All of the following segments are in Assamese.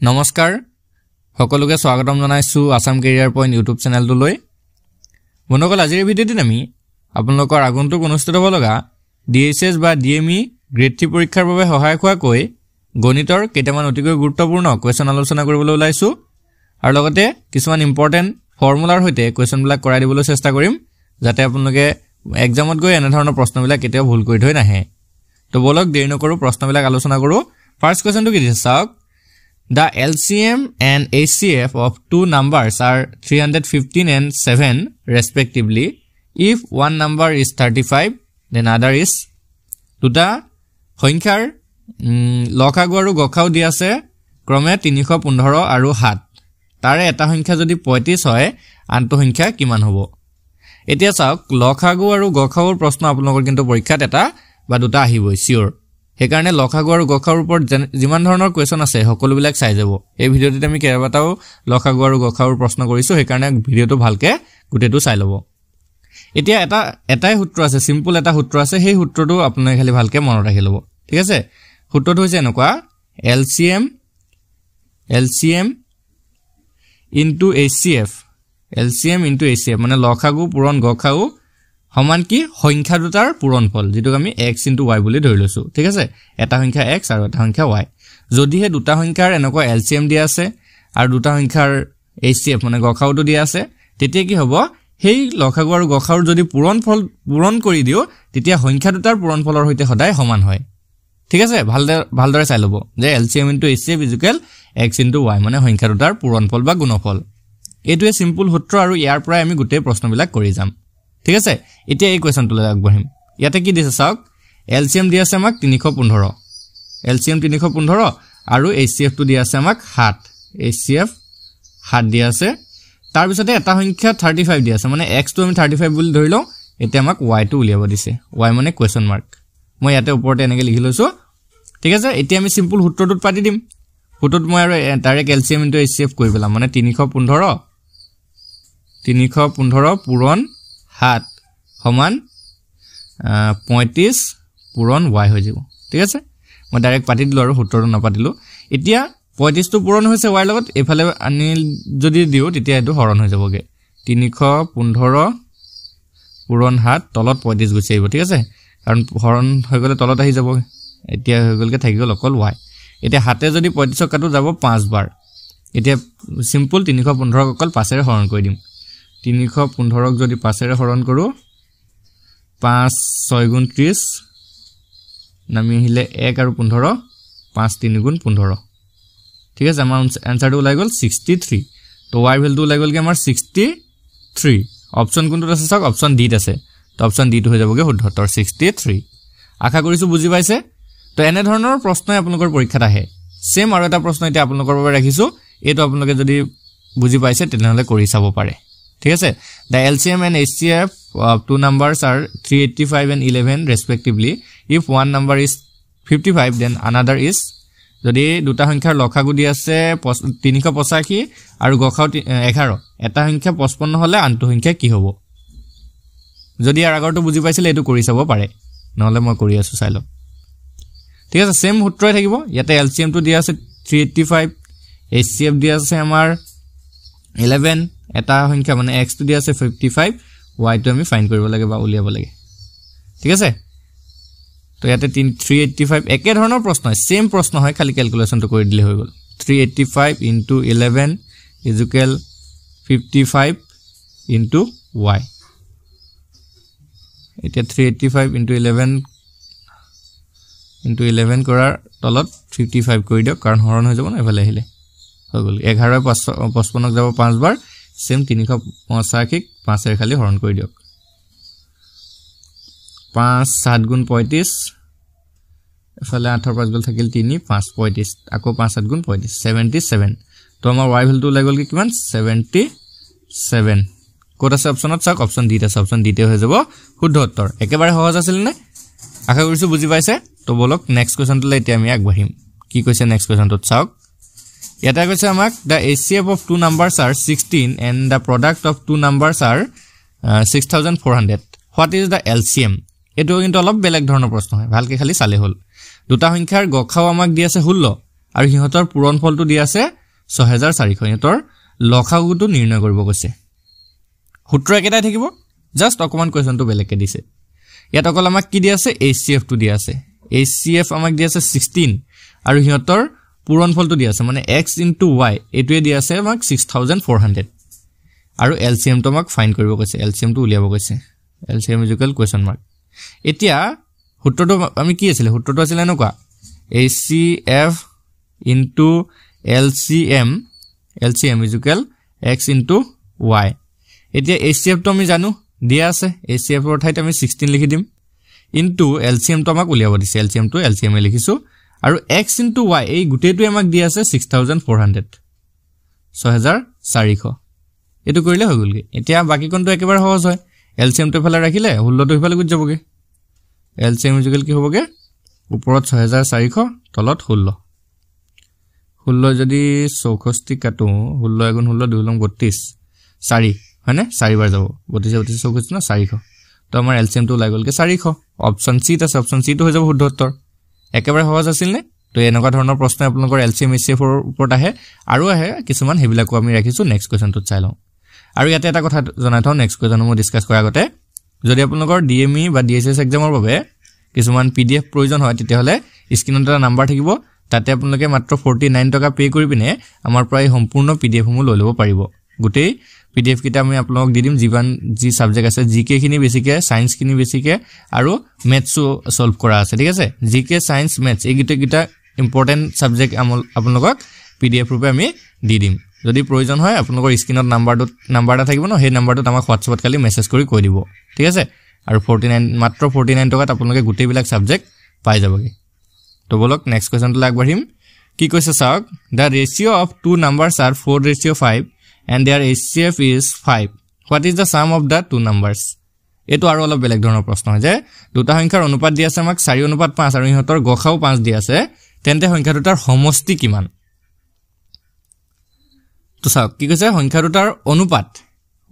নমস্কাৰ সকলোকে স্বাগতম জনাইছো আসাম কেৰিয়াৰ পইণ্ট ইউটিউব চেনেলটোলৈ বন্ধুসকল আজিৰ ভিডিঅ'টোত আমি আপোনালোকৰ আগন্তুক অনুষ্ঠিত হ'ব লগা ডিএছএছ বা ডিএমই গ্ৰেড 3 পৰীক্ষাৰ বাবে সহায়ক হোৱাকৈ গণিতৰ কেইটামান অতিকৈ গুৰুত্বপূৰ্ণ কোৱেশ্চন আলোচনা কৰিবলৈ ওলাইছো আৰু লগতে কিছুমান ইম্পৰ্টেন্ট ফৰ্মুলাৰ হৈতে কোৱেশ্চনবিলাক কৰাই দিবলৈ চেষ্টা কৰিম যাতে আপোনালোকে এক্সামত গৈ এনে ধৰণৰ প্ৰশ্নবিলাক কেতিয়াও ভুল কৰি থৈ নাহে তো বলক দেৰি নকৰো প্ৰশ্নবিলাক আলোচনা কৰো ফাৰ্স্ট কোৱেশ্চনটো কি দিছে চাওক The LCM and HCF of two numbers are 315 and 7 respectively. If one number is 35, then other is দুটা সংখ্যাৰ লসাগু আৰু গসাগু দি আছে ক্ৰমে 315 আৰু 7 তাৰে এটা সংখ্যা যদি 35 হয় আনটো সংখ্যা কিমান হ'ব এতিয়া চাওক লসাগু আৰু গসাগুৰ প্ৰশ্ন আপোনালোকৰ কিন্তু পৰীক্ষাত এটা বা দুটা আহিবই সিওৰ হেকাৰণে লসাগু আৰু গসাগুৰ ওপৰত যিমান ধৰণৰ কোৱেশ্চন আছে সকলোবিলাক চাই যাব এই ভিডিঅ'টোত আমি কেইবাটাও লসাগু আৰু গসাগুৰ প্ৰশ্ন কৰিছো হেকাৰণে ভিডিঅ'টো ভালকে গুটেটো চাই লব এতিয়া এটাই সূত্ৰ আছে সিম্পল এটা সূত্ৰ আছে সেই সূত্ৰটো আপোনালোকে খালি ভালকে মনত ৰাখি লব ঠিক আছে সূত্ৰটো হৈছে এনেকুৱা LCM into HCF মানে লসাগু পূৰণ গসাগু সমান কি সংখ্যা দুটাৰ পূৰণফল যেটো আমি x * y বুলি ধৰি লৈছো ঠিক আছে এটা সংখ্যা x আৰু এটা সংখ্যা y যদিহে দুটা সংখ্যাৰ এনেকুৱা LCM দিয়া আছে আৰু দুটা সংখ্যাৰ HCF মানে গসাগুটো দিয়া আছে তেতিয়া কি হ'ব সেই লসাগু আৰু গসাগুৰ যদি পূৰণফল পূৰণ কৰি দিও তেতিয়া সংখ্যা দুটাৰ পূৰণফলৰ হৈতে সদায় সমান হয় ঠিক আছে ভালদৰে চাই লব যে LCM * HCF = x * y মানে সংখ্যা দুটাৰ পূৰণফল বা গুণফল এটোৱে সিম্পল সূত্ৰ আৰু ইয়াৰ পৰাই আমি গুটেই প্ৰশ্নবিলাক কৰি যাম ঠিক আছে এতিয়া এই কোৱেশ্চনটোলৈ আগবঢ়িম ইয়াতে কি দিছে চাওক LCM দি আছে আমাক 315 LCM 315 আৰু HCF টো দি আছে আমাক 7 HCF 7 দি আছে তাৰ পিছতে এটা সংখ্যা 35 দি আছে মানে x টো আমি 35 বুলি ধৰি লও এতিয়া আমাক y টো উলিয়াব দিছে y মানে কোৱেশ্চন মাৰ্ক মই ইয়াতে ওপৰতে এনেকৈ লিখি লৈছো ঠিক আছে এতিয়া আমি সিম্পল সূত্ৰটোত পাতি দিম সূত্ৰটোত মই আৰু ডাইৰেক্ট LCM * HCF কৰি পেলাম মানে 315 পূৰণ 7 সমান 35 পূৰণ y হৈ যাব ঠিক আছে মই ডাইৰেক্ট পাতি দিলো আৰু সূত্ৰটো নাপাতিলো এতিয়া 35 টো পূৰণ হৈছে y লগত এফালে আনি যদি দিও তেতিয়া এটো হৰণ হৈ যাবগে 315 পূৰণ 7 তলত 35 গুচি আহিব ঠিক আছে কাৰণ হৰণ হৈ গলে তলত আহি যাব এতিয়া হৈ গলকে থাকি গল অকল y এতিয়া হাতে যদি 35 কাটো যাব 5 বাৰ এতিয়া সিম্পল 315 অকল 5 এৰে হৰণ কৰি দিম 315 ক যদি 5 এৰে হৰণ কৰো 5 6 গুণ 30 নামি আহিলে 1 আৰু 15 5 3 গুণ 15 ঠিক আছে আমাৰ আনসাৰটো ওলাই গল 63 তো y ভ্যালুটো ওলাই গলকে আমাৰ 63 অপচন কোনটো আছে চাওক অপচন ডি আছে তো অপচন ডি টো হৈ যাবগে শুদ্ধ উত্তৰ 63 আশা কৰিছো বুজি পাইছে তো এনে ধৰণৰ প্ৰশ্নই আপোনালোকৰ পৰীক্ষাত আহে সেম আৰু এটা প্ৰশ্ন এতিয়া আপোনালোকৰ বাবে ৰাখিছো এটো আপোনালোকে যদি বুজি পাইছে তেনেহলে কৰি চাব পাৰে ঠিক আছে the LCM and HCF of two numbers are 385 and 11 respectively if one number is 55 then another is যদি দুটা সংখ্যাৰ লসাগু দি আছে 385 আৰু গসাগু 11 এটা সংখ্যা 55 হলে আনটো সংখ্যা কি হ'ব যদি আর আগৰটো বুজি পাইছিলে এটো কৰি চাব পাৰে নহলে মই কৰি আছো চাই লওক ঠিক আছে সেম সূত্ৰই থাকিব ইয়াতে LCM টো দিয়া আছে 385 HCF দিয়া আছে আমাৰ 11 এটা সংখ্যা মানে x টো দিয়া আছে 55 y টো আমি ফাইন্ড কৰিব লাগে বা উলিয়াব লাগে ঠিক আছে তো ইয়াতে 385 একে ধৰণৰ প্ৰশ্ন সেম প্ৰশ্ন হয় খালি ক্যালকুলেশনটো কৰি দিলে হৈ গল 385 * 11 = 55 * y এতিয়া 385 * 11 কৰাৰ তলত 55 কৰি দিও কাৰণ হৰণ হৈ যাব না এফালে আহিলে হৈ গল 11 55 যাব 5 বাৰ সেম 385 5 এৰ খালি হৰণ কৰি দিওক 5 7 গুণ 35 এফালে 8 5 গল থাকিল 3 5 35 আকৌ 5 7 গুণ 35 77 তো আমাৰ y ভ্যালুটো ওলাই গল কি কিমান 77 কোড আছে অপচনত চাওক অপচন ডি আছে অপচন ডি তে হৈ যাব শুদ্ধ উত্তৰ একেবাৰে সহজ আছিল নে আশা কৰিছো বুজি পাইছে তো বলক নেক্সট কোৱেশ্চনটোলৈ এতিয়া আমি আগবাঢ়িম কি কৈছে নেক্সট কোৱেশ্চনটোত চাওক এটা কৈছে আমাক the HCF of two numbers are 16 and the product of two numbers are 6400 what is the LCM এটো কিন্তু অলপ বেলেগ ধৰণৰ প্ৰশ্ন হয় ভালকে খালি চালে হল দুটা সংখ্যাৰ গসাগু আমাক দি আছে 16 আৰু সিহঁতৰ পূৰণফলটো দিয়া আছে 6400 সিহঁতৰ লসাগুটো নিৰ্ণয় কৰিব কৈছে সূত্ৰ একেটাই থাকিব জাস্ট অকমান কোৱেশ্চনটো বেলেগকে দিছে ইয়াত অকল আমাক কি দিয়া আছে HCF টো দিয়া আছে HCF আমাক দিয়া আছে 16 আৰু সিহঁতৰ পূৰণফলটো দিয়া আছে মানে x * y এটোৱে দিয়া আছে আমাক 6400 আৰু LCM টো আমাক ফাইন্ড কৰিব কৈছে LCM টো উলিয়াব কৈছে LCM question mark এতিয়া সূত্ৰটো আমি কি আছিল সূত্ৰটো আছিল এনেকুৱা HCF into LCM x into y এতিয়া HCF টো আমি জানো দিয়া আছে HCF ৰ ঠাইত আমি 16 লিখি দিম into LCM টো আমাক উলিয়াব দিছে LCM টো LCM এ লিখিছো আৰু x into y এই গুটেটো আমাক দিয়া আছে 6400 এটো কৰিলে হৈ গলগে এতিয়া বাকি কোনটো একেবাৰে সহজ হয় LCM টো ফালে ৰাখিলে 16 টো ইফালে গুজ যাবগে LCM কি হবগে ওপৰত 6400 তলত 16 যদি 64 কাটো 16 * 16 2 * 32 4 হয়নে 4 বাৰ যাব 32 64 না 400 তো আমাৰ LCM টো ওলাই গলগে 400 অপচন সি আছে অপচন সি টো হৈ যাব শুদ্ধ উত্তৰ একেবাৰে সহজ আছিল নে তো এনেকুৱা ধৰণৰ প্ৰশ্ন আপোনালোকৰ LCM HCF ৰ ওপৰত আহে আৰু আহে কিছুমান হেবিলাকো আমি ৰাখিছো নেক্সট কোৱেশ্চনটো চাই লওঁ আৰু ইয়াতে এটা কথা জনাই থওঁ নেক্সট কোৱেশ্চন মই ডিসকাস কৰাৰ আগতে যদি আপোনালোকৰ DME বা DSS এক্সামৰ বাবে কিছুমান PDF প্ৰয়োজন হয় তেতিয়া হলে স্ক্ৰিনত এটা নাম্বাৰ থাকিব তাতে আপোনালোকে মাত্ৰ 49 টকা পে কৰি পিনে আমাৰ প্ৰায় সম্পূৰ্ণ PDF সমূহ লৈ ল'ব পাৰিব গুটেই PDF কিটা আমি আপোনালোকক দি দিম জীৱান জি সাবজেক্ট আছে GK খিনি বেছিকে সায়েন্স খিনি বেছিকে আৰু ম্যাথছো সলভ কৰা আছে ঠিক আছে GK সায়েন্স ম্যাথছ এই কিটা ইম্পৰ্টেন্ট সাবজেক্ট আপোনালোকক PDF ৰূপে আমি দি দিম যদি প্ৰয়োজন হয় আপোনালোকৰ স্ক্ৰিনত নাম্বাৰটা থাকিব ন সেই নাম্বাৰটোত আমাক WhatsAppত খালি মেছেজ কৰি কৈ দিব ঠিক আছে আৰু 49 মাত্ৰ 49 টকাত আপোনালোকে গুটেই বিলাক সাবজেক্ট পাই যাবগে তো বলক নেক্সট কোৱেশ্চনটো আগবাঢ়িম কি কৈছে চাওক the ratio of two numbers are 4:5 and their HCF is 5 what is the sum of the two numbers এটো আৰু অলপ বেলেগ ধৰণৰ প্ৰশ্ন হয় যে দুটা সংখ্যাৰ অনুপাত দিয়া আছে আমাক 4:5 আৰু ইহঁতৰ গখাও 5 দিয়া আছে তেন্তে সংখ্যা দুটাৰ সমষ্টি কিমান তো চাওক কি কৈছে সংখ্যা দুটাৰ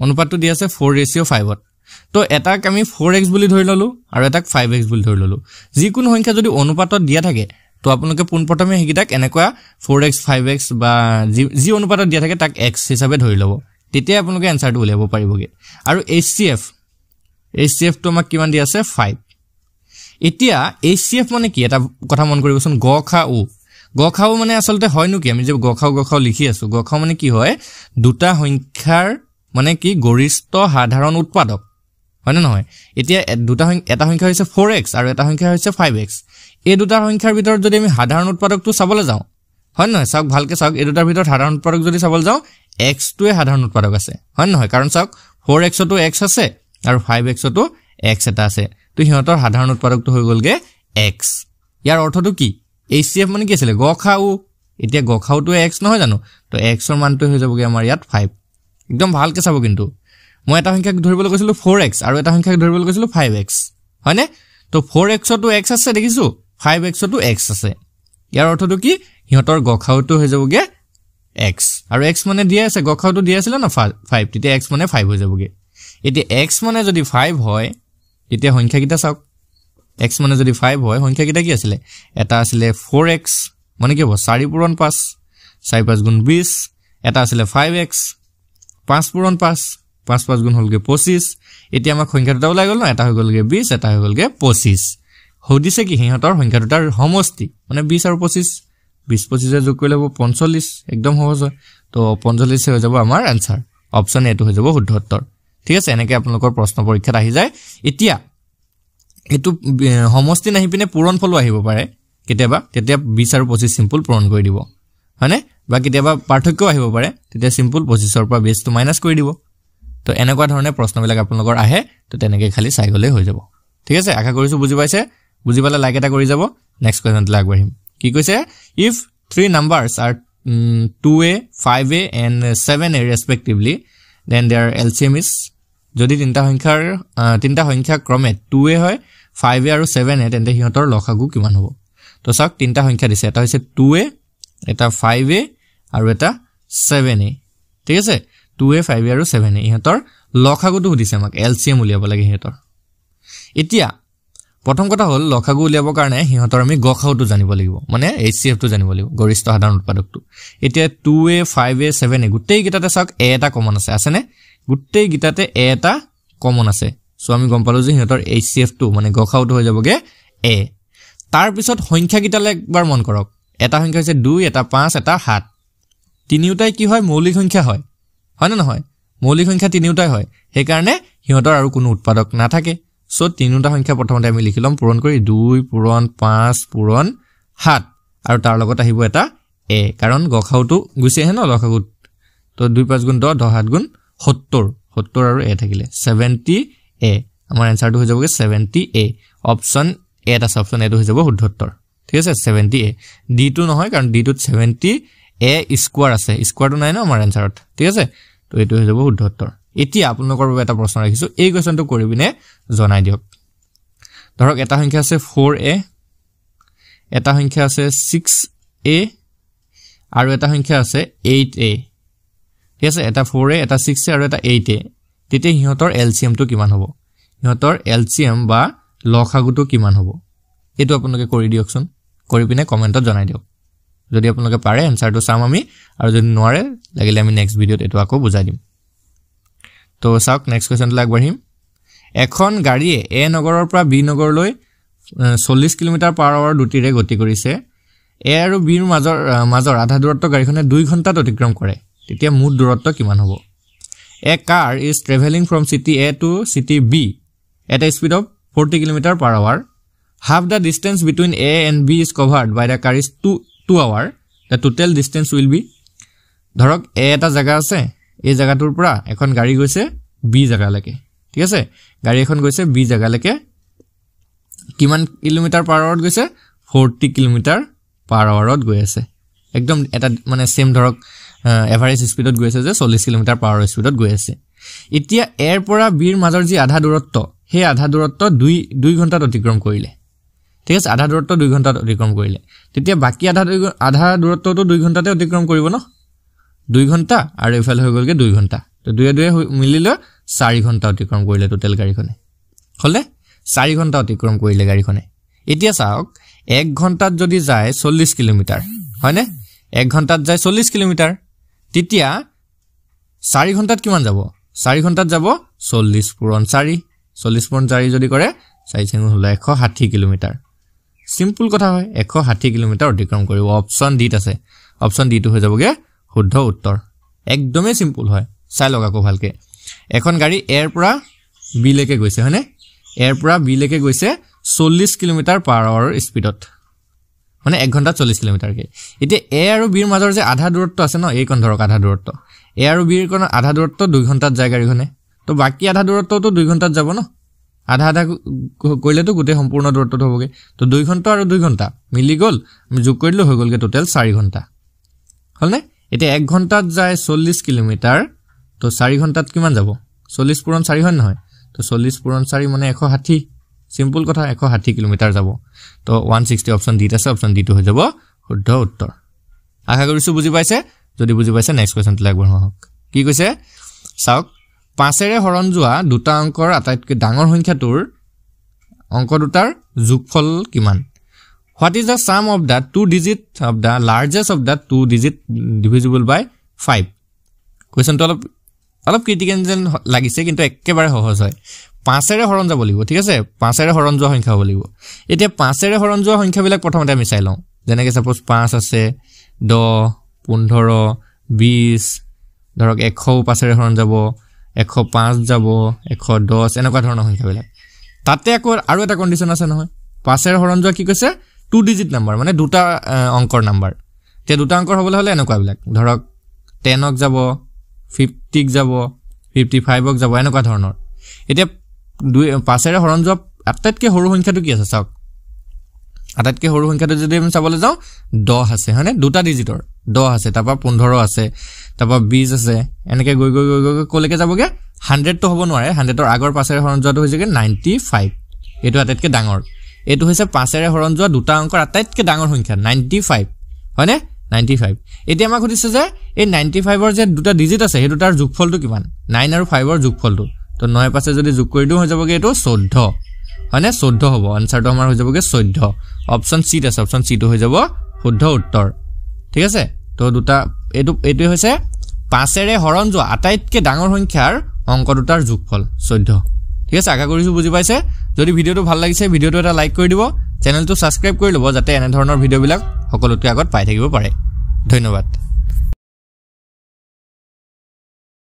অনুপাতটো দিয়া আছে 4:5 তো এটাক আমি 4x বুলি ধৰি ললো আৰু এটাক 5x বুলি ধৰি ললো যিকোনো সংখ্যা যদি অনুপাতত দিয়া থাকে তো আপোনালোকে পোনপ্ৰথমে হেগিটাক এনেকুৱা 4x 5x বা যি অনুপাতত দিয়া থাকে তাক x হিচাপে ধৰি লব তেতিয়া আপোনালোকে আনসাৰটো উলিয়াব পাৰিবগে আৰু HCF তো আমাক কিমান দিয়া আছে 5 এতিয়া HCF মানে কি এটা কথা মন কৰিবচোন গখাও মানে আসলতে হয়নো কি আমি যে গখাও লিখি আছো গখাও মানে কি হয় দুটা সংখ্যাৰ মানে কি গৰিষ্ঠ সাধাৰণ উৎপাদক হয় না নহয় এতিয়া এটা সংখ্যা হৈছে 4x আৰু এটা সংখ্যা হৈছে 5x এই দুটা সংখ্যাৰ ভিতৰত যদি আমি সাধাৰণ উৎপাদকটো চাবলৈ যাওঁ হয় নহয় চাওক ভালকে চাওক এই দুটাৰ ভিতৰত সাধাৰণ উৎপাদক যদি চাবলৈ যাওঁ x টোৱে সাধাৰণ উৎপাদক আছে হয় নহয় কাৰণ চাওক 4x তো x আছে আৰু 5x তো x এটা আছে তো হিহঁতৰ সাধাৰণ উৎপাদকটো হৈ গলগে x ইয়াৰ অৰ্থটো কি HCF মানে কি আছিল গখাও এতিয়া গখাওটো x নহয় জানো তো x ৰ মানটো হৈ যাবগে আমাৰ ইয়াত 5 একদম ভালকে চাব কিন্তু মই এটা সংখ্যাক ধৰিবলৈ কৈছিলো 4x আৰু এটা সংখ্যাক ধৰিবলৈ কৈছিলো 5x হয়নে তো 4x তো x আছে দেখিছো 5x তো x আছে ইয়াৰ অৰ্থটো কি হিহঁতৰ গখাওটো হৈ যাবগে x আৰু x মানে দিয়া আছে গখাওটো দিয়া আছিল না 5 তেতিয়া x মানে 5 হৈ যাবগে এতিয়া x মানে যদি 5 হয় তেতিয়া সংখ্যা কিটা চাওক x মানে যদি 5 হয় সংখ্যা কিটা কি আছিল এটা আছিল 4x মানে কি হ'ব 4 পূৰণ 5 4 5 গুণ 20 এটা আছিল 5x 5 পূৰণ 5 5 5 গুণ হলগে 25 এতিয়া আমাক সংখ্যা দুটা ওলাই গল না এটা হৈ গলগে 20 এটা হৈ গলগে 25 হদিছে কি হিহঁতৰ সংখ্যা দুটাৰ সমষ্টি মানে 20 আৰু 25 20 25 এ যোগ কৰিলে 45 একদম সহজ হয় তো 45 হৈ যাব আমাৰ আনসাৰ অপচন এ টো হৈ যাব শুদ্ধ উত্তৰ ঠিক আছে এনেকৈ আপোনালোকৰ প্ৰশ্ন পৰীক্ষাত আহি যায় এতিয়া এটো সমষ্টি নাহি পিনে পূৰণফলো আহিব পাৰে কেতিয়াবা তেতিয়া 20 আৰু 25 সিম্পল পূৰণ কৰি দিব হয়নে বা কেতিয়াবা পাৰ্থক্য আহিব পাৰে তেতিয়া সিম্পল 25 ৰ পৰা বেসটো মাইনাস কৰি দিব তো এনেকুৱা ধৰণে প্ৰশ্নবিলাক আপোনালোকৰ আহে তো তেনেকৈ খালি চাই গলে হৈ যাব ঠিক আছে আশা কৰিছো বুজি পাইছে বুজি পালে লাইক এটা কৰি যাব নেক্সট কোৱেশ্চনটো আগবাঢ়িম কি কৈছে if 3 numbers are 2a 5a and 7a respectively then their LCM is যদি তিনটা সংখ্যা ক্ৰমে 2a হয় 5a আৰু 7a তেন্তে হিহঁতৰ লসাগু কিমান হ'ব তো চাওক তিনটা সংখ্যা দিছে এটা হৈছে 2a এটা 5a আৰু এটা 7a ঠিক আছে 2a 5a আৰু 7a ইহঁতৰ লসাগুটো দিছে আমাক LCM উলিয়াব লাগে হিহঁতৰ এতিয়া প্ৰথম কথা হ'ল লসাগু উলিয়াবৰ কাৰণে হিহঁতৰ আমি গসাউটো জানিব লাগিব মানে HCF টো জানিব লাগিব গৰিষ্ঠ সাধাৰণ উৎপাদকটো এতিয়া 2a 5a 7a গোটেই গিটাতে চাওক a এটা কমন আছে নে গোটেই গিটাতে a এটা কমন আছে সো আমি গম পালো যে হিহঁতৰ HCF টো মানে গসাউটো হৈ যাবগে a তাৰ পিছত সংখ্যা গিটালে একবাৰ মন কৰক এটা সংখ্যা হৈছে 2 এটা 5 এটা 7 তিনিউটাই কি হয় মৌলিক সংখ্যা হয় না নহয় মৌলিক সংখ্যা তিনিউটাই হয় সেই কাৰণে হিহঁতৰ আৰু কোনো উৎপাদক নাথাকে সো তিনিটা সংখ্যা প্ৰথমতে আমি লিখিলম পূৰণ কৰি 2 পূৰণ 5 পূৰণ 7 আৰু তাৰ লগত আহিব এটা a কাৰণ গসাউটো গুছি আহে ন লসাগুত তো 2 5 গুণ 10 10 7 গুণ 70 70 আৰু a থাকিলে 70a আমাৰ আনসাৰটো হৈ যাবগে 70a অপচন a এটা অপচন এটো হৈ যাব শুদ্ধ উত্তৰ ঠিক আছে 70a d টো নহয় কাৰণ d টোত 70a স্কয়াৰ আছে স্কয়াৰটো নাই ন আমাৰ আনসাৰত ঠিক আছে তো এটো হৈ যাব শুদ্ধ উত্তৰ এতিয়া আপোনালোকৰ বাবে এটা প্ৰশ্ন ৰাখিছো এই কোৱেশ্চনটো কৰিবিনে জনাই দিয়ক ধৰক এটা সংখ্যা আছে 4a এটা সংখ্যা আছে 6a আৰু এটা সংখ্যা আছে 8a ঠিক আছে এটা 4a এটা 6a আৰু এটা 8a তেতিয়া হিহঁতৰ LCM টো কিমান হ'ব হিহঁতৰ LCM বা লসাগুটো কিমান হ'ব এটো আপোনালোকে কৰি দিয়কচোন কৰি পিনে কমেন্টত জনাই দিয়ক যদি আপোনালোকে পাৰে আনসাৰটো চাম আমি আৰু যদি নোৱাৰে লাগিলে আমি নেক্সট ভিডিওত এটো আকৌ বুজাই দিম তো চাওক নেক্সট কোৱেশ্চন লাগ বঢ়িম এখন গাড়ীয়ে A নগৰৰ পৰা B নগৰলৈ 40 কিলোমিটাৰ/আৱাৰ দুটিৰে গতি কৰিছে A আৰু B ৰ মাজৰ আধা দূৰত্ব গাড়ীখনে 2 ঘণ্টাত অতিক্ৰম কৰে তেতিয়া মুঠ দূৰত্ব কিমান হ'ব A car is traveling from city A to city B at a speed of 40 km/h half the distance between A and B is covered by the car is 2 hours the total distance will be ধৰক A এটা জায়গা আছে এই জায়গাটোৰ পৰা এখন গাড়ী গৈছে B জায়গালৈকে ঠিক আছে গাড়ী এখন গৈছে B জায়গালৈকে কিমান কিলোমিটাৰ/আৱাৰত গৈছে 40 কিলোমিটাৰ/আৱাৰত গৈ আছে একদম এটা মানে সেম ধৰক এভাৰেজ স্পিডত গৈ আছে যে 40 কিলোমিটাৰ/আৱাৰ স্পিডত গৈ আছে এতিয়া এৰ পৰা B ৰ মাজৰ যি আধা দূৰত্ব সেই আধা দূৰত্ব 2 ঘণ্টাত অতিক্ৰম কৰিলে ঠিক আছে আধা দূৰত্ব 2 ঘণ্টাত অতিক্ৰম কৰিলে তেতিয়া বাকি আধা দূৰত্বটো 2 ঘণ্টাতে অতিক্ৰম কৰিব ন 2 ঘণ্টা আৰু এফালে হৈ গলগে 2 ঘণ্টা তো 2 মিলিলে 4 ঘণ্টা অতিক্ৰম কৰিলে টোটাল গাড়ীখনে হলে 4 ঘণ্টা অতিক্ৰম কৰিলে গাড়ীখনে এতিয়া চাওক 1 ঘণ্টাত যদি যায় 40 কিলোমিটাৰ হয়নে 1 ঘণ্টাত যায় 40 কিলোমিটাৰ তেতিয়া 4 ঘণ্টাত কিমান যাব 4 ঘণ্টাত যাব 40 পূৰণ 4 যদি কৰে 4 চেঙু হলে 160 কিলোমিটাৰ সিম্পল কথা হয় 160 কিলোমিটাৰ অতিক্ৰম কৰিব অপচন ডিত আছে অপচন ডি টো হৈ যাবগে শুদ্ধ উত্তৰ একদমই সিম্পল হয় চাই লগাকো ভালকে এখন গাড়ী এৰ পৰা বি লৈকে গৈছে হয়নে এৰ পৰা বি লৈকে গৈছে 40 কিলোমিটাৰ/আৱাৰ স্পিডত মানে 1 ঘণ্টাত 40 কিলোমিটাৰ কে এতিয়া এ আৰু বি ৰ মাজৰ যে আধা দূৰত্ব আছে ন এই কোন ধৰক আধা দূৰত্ব এ আৰু বি ৰ কোন আধা দূৰত্ব 2 ঘণ্টাত যায় গাড়ীখনে তো বাকি আধা দূৰত্বটো 2 ঘণ্টাত যাব ন আধা কইলে তো গোটে সম্পূৰ্ণ দূৰত্বটো হ'বগে তো 2 ঘণ্টা আৰু 2 ঘণ্টা মিলি গল আমি যোগ কৰিলো হৈ গলগে টোটাল 4 ঘণ্টা হলনে এতিয়া 1 ঘণ্টাত যায় 40 কিলোমিটাৰ তো 4 ঘণ্টাত কিমান যাব 40 পূৰণ 4 হয় নহয় তো 40 পূৰণ 4 মানে 160 সিম্পল কথা 160 কিলোমিটাৰ যাব তো 160 অপচন ডিত আছে অপচন ডি টো হৈ যাব শুদ্ধ উত্তৰ আশা কৰিছো বুজি পাইছে যদি বুজি পাইছে নেক্সট কোৱেশ্চনটো লাগব হওক কি কৈছে চাওক 5 এৰে হৰণ যোৱা দুটা অংকৰ আটাইতকৈ ডাঙৰ সংখ্যাটোৰ অংক দুটাৰ যোগফল কিমান What is the sum of the 2 digit of the largest of the 2 digit divisible by 5 question to অলপ ক্রিটিক্যাল যেন লাগিছে কিন্তু একেবাৰে সহজ হয় 5 এৰে হৰণ যাব লাগিব ঠিক আছে 5 এৰে হৰণ যোৱা সংখ্যা হ'ব লাগিব এতিয়া 5 এৰে হৰণ যোৱা সংখ্যাবিলাক প্ৰথমতে আমি চাই লওঁ যেনেকৈ সাপোজ 5 আছে 10 15 20 ধৰক 100 5 এৰে হৰণ যাব 105 যাব 110 এনেকুৱা ধৰণৰ সংখ্যাবিলাক তাতে আকৌ আৰু এটা কন্ডিশন আছে নহয় 5 এৰে হৰণ যোৱা কি কৈছে 2 ডিজিট নাম্বাৰ মানে দুটা অংকৰ নাম্বাৰ তে দুটা অংকৰ হ'বলৈ হলে এনেকুৱা বিলাক ধৰক 10 ক যাব 50 ক যাব 55 ক যাব এনেকুৱা ধৰণৰ এতিয়া 5 এৰে হৰণ যোৱা আটাইতকৈ সৰু সংখ্যাটো কি আছে চাওক আটাইতকৈ সৰু সংখ্যাটো যদি আমি চাবলৈ যাওঁ 10 আছে হয়নে দুটা ডিজিটৰ 10 আছে তাৰপা 15 আছে তাৰপা 20 আছে এনেকৈ গৈ কলৈকে যাবগে 100 তো হ'ব নোৱাৰে 100 ৰ আগৰ 5 এৰে হৰণ যোৱাটো হৈছেগে 95 এটো আটাইতকৈ ডাঙৰ এটো হৈছে 5 এৰে হৰণ যোৱা দুটা অংকৰ আটাইতকৈ ডাঙৰ সংখ্যা 95 হয়নে 95 এতিয়া আমাক সুধিছে যে এই 95 ৰ যে দুটা ডিজিট আছে হেতু তাৰ যোগফলটো কিমান 9 আৰু 5 ৰ যোগফলটো তো 9 পাছে যদি যোগ কৰি দিও হৈ যাবগে এটো 14 হয়নে 14 হ'ব আনসাৰটো আমাৰ হৈ যাবগে 14 অপচন সি আছে অপচন সি টো হৈ যাব শুদ্ধ উত্তৰ ঠিক আছে তো দুটা এটো হৈছে 5 এৰে হৰণ যোৱা আটাইতকৈ ডাঙৰ সংখ্যাৰ অংক দুটাৰ যোগফল 14 ঠিক আছে আশা কৰিছো বুজি পাইছে যদি ভিডিওটো ভাল লাগিছে ভিডিওটো এটা লাইক কৰি দিব চেনেলটো সাবস্ক্ৰাইব কৰি লব যাতে এনে ধৰণৰ ভিডিওবিলাক সকলোতকৈ আগত পাই থাকিব পাৰে ধন্যবাদ